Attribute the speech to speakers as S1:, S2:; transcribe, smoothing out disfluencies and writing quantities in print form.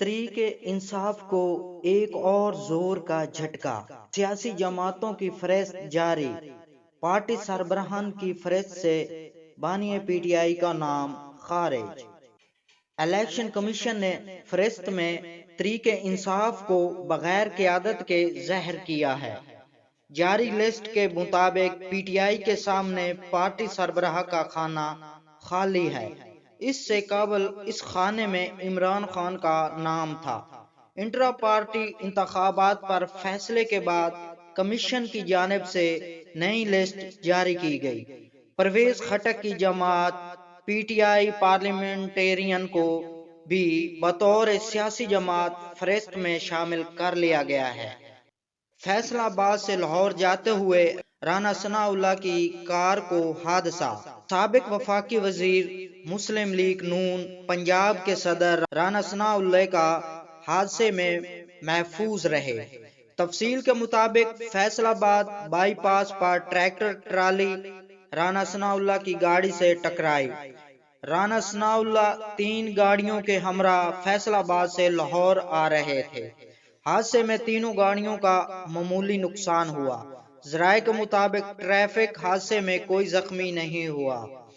S1: तहरीक इंसाफ को एक और जोर का झटका, सियासी जमातों की फहरिस्त जारी, पार्टी सरबराहान की फहरिस्त से बानी पीटीआई का नाम खारिज। इलेक्शन कमीशन ने फहरिस्त में तहरीक इंसाफ को बगैर क़यादत के ज़हर किया है। जारी लिस्ट के मुताबिक पीटीआई के सामने पार्टी सरबराह का खाना खाली है। इससे कबल इस खाने में इमरान खान का नाम था। इंट्रा पार्टी इंतखाबात पर फैसले के बाद कमीशन की जानिब से नई लिस्ट जारी की गई। परवेज खटक की जमात पीटीआई पार्लियामेंटेरियन को भी बतौर सियासी जमात फहरिस्त में शामिल कर लिया गया है। फैसलाबाद से लाहौर जाते हुए राना सनाउल्लाह की कार को हादसा। साबिक वफाकी वजीर मुस्लिम लीग नून पंजाब के सदर राना सनाउल्लाह का हादसे में महफूज रहे। तफसील के मुताबिक फैसलाबाद बाईपास पर ट्रैक्टर ट्राली राना सनाउल्लाह की गाड़ी से टकराई। राना सनाउल्लाह 3 गाड़ियों के हमरा फैसलाबाद से लाहौर आ रहे थे। हादसे में तीनों गाड़ियों का मामूली नुकसान हुआ। ज़राए के मुताबिक ट्रैफिक हादसे में कोई जख्मी नहीं हुआ।